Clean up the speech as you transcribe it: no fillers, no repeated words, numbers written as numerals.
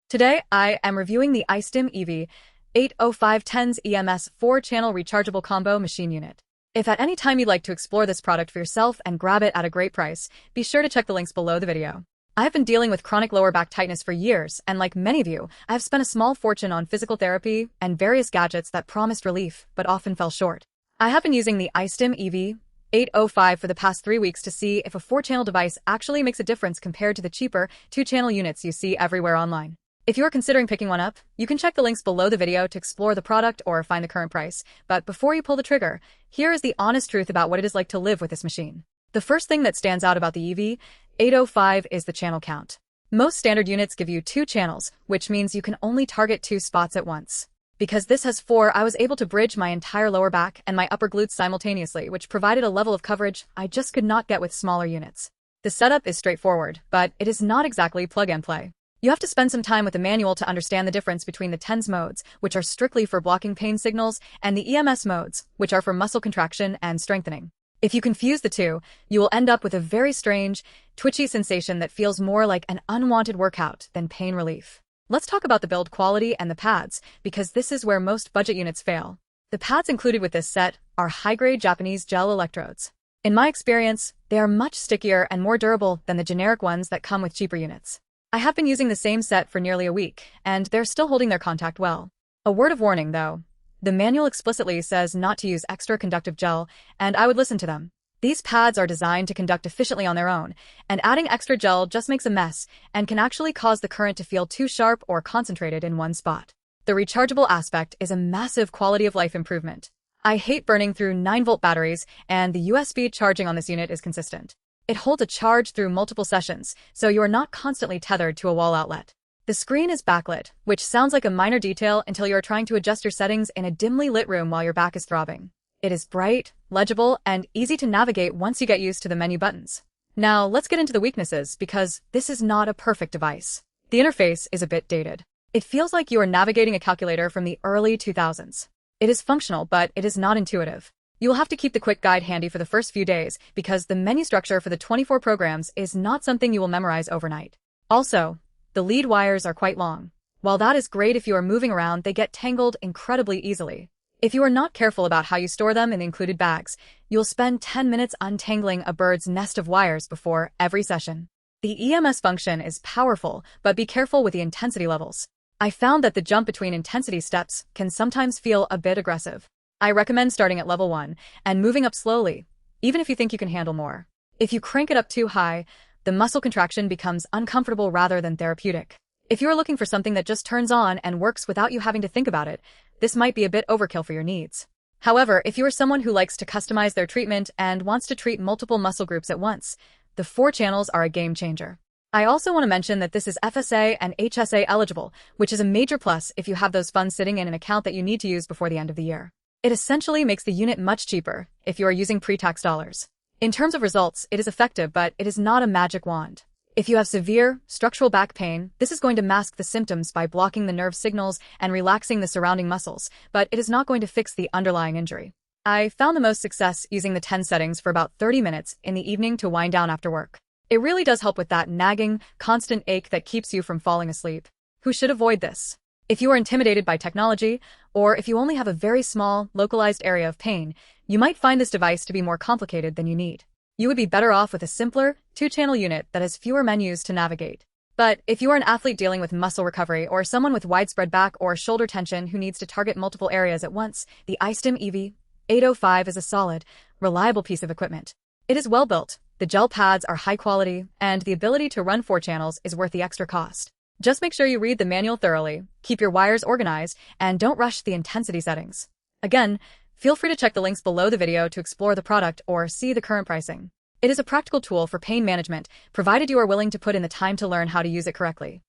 Today, I am reviewing the iSTIM EV-805 TENS EMS 4-channel rechargeable combo machine unit. If at any time you'd like to explore this product for yourself and grab it at a great price, be sure to check the links below the video. I have been dealing with chronic lower back tightness for years, and like many of you, I have spent a small fortune on physical therapy and various gadgets that promised relief but often fell short. I have been using the iSTIM EV-805 for the past 3 weeks to see if a 4-channel device actually makes a difference compared to the cheaper 2-channel units you see everywhere online. If you are considering picking one up, you can check the links below the video to explore the product or find the current price. But before you pull the trigger, here is the honest truth about what it is like to live with this machine. The first thing that stands out about the EV-805 is the channel count. Most standard units give you 2 channels, which means you can only target 2 spots at once. Because this has 4, I was able to bridge my entire lower back and my upper glutes simultaneously, which provided a level of coverage I just could not get with smaller units. The setup is straightforward, but it is not exactly plug and play. You have to spend some time with the manual to understand the difference between the TENS modes, which are strictly for blocking pain signals, and the EMS modes, which are for muscle contraction and strengthening. If you confuse the two, you will end up with a very strange, twitchy sensation that feels more like an unwanted workout than pain relief. Let's talk about the build quality and the pads, because this is where most budget units fail. The pads included with this set are high-grade Japanese gel electrodes. In my experience, they are much stickier and more durable than the generic ones that come with cheaper units. I have been using the same set for nearly a week, and they're still holding their contact well. A word of warning, though. The manual explicitly says not to use extra conductive gel, and I would listen to them. These pads are designed to conduct efficiently on their own, and adding extra gel just makes a mess and can actually cause the current to feel too sharp or concentrated in one spot. The rechargeable aspect is a massive quality of life improvement. I hate burning through 9-volt batteries, and the USB charging on this unit is consistent. It holds a charge through multiple sessions, so you are not constantly tethered to a wall outlet. The screen is backlit, which sounds like a minor detail until you are trying to adjust your settings in a dimly lit room while your back is throbbing. It is bright, legible, and easy to navigate once you get used to the menu buttons. Now, let's get into the weaknesses, because this is not a perfect device. The interface is a bit dated. It feels like you are navigating a calculator from the early 2000s. It is functional, but it is not intuitive. You will have to keep the quick guide handy for the first few days, because the menu structure for the 24 programs is not something you will memorize overnight. Also, the lead wires are quite long. While that is great if you are moving around, they get tangled incredibly easily. If you are not careful about how you store them in the included bags, you'll spend 10 minutes untangling a bird's nest of wires before every session. The EMS function is powerful, but be careful with the intensity levels. I found that the jump between intensity steps can sometimes feel a bit aggressive. I recommend starting at level 1 and moving up slowly, even if you think you can handle more. If you crank it up too high, the muscle contraction becomes uncomfortable rather than therapeutic. If you are looking for something that just turns on and works without you having to think about it, this might be a bit overkill for your needs. However, if you are someone who likes to customize their treatment and wants to treat multiple muscle groups at once, the 4 channels are a game changer. I also want to mention that this is FSA and HSA eligible, which is a major plus if you have those funds sitting in an account that you need to use before the end of the year. It essentially makes the unit much cheaper if you are using pre-tax dollars. In terms of results, it is effective, but it is not a magic wand. If you have severe, structural back pain, this is going to mask the symptoms by blocking the nerve signals and relaxing the surrounding muscles, but it is not going to fix the underlying injury. I found the most success using the 10 settings for about 30 minutes in the evening to wind down after work. It really does help with that nagging, constant ache that keeps you from falling asleep. Who should avoid this? If you are intimidated by technology, or if you only have a very small, localized area of pain, you might find this device to be more complicated than you need. You would be better off with a simpler, 2-channel unit that has fewer menus to navigate. But if you are an athlete dealing with muscle recovery or someone with widespread back or shoulder tension who needs to target multiple areas at once, the iSTIM EV-805 is a solid, reliable piece of equipment. It is well built, the gel pads are high quality, and the ability to run 4 channels is worth the extra cost. Just make sure you read the manual thoroughly, keep your wires organized, and don't rush the intensity settings. Again, feel free to check the links below the video to explore the product or see the current pricing. It is a practical tool for pain management, provided you are willing to put in the time to learn how to use it correctly.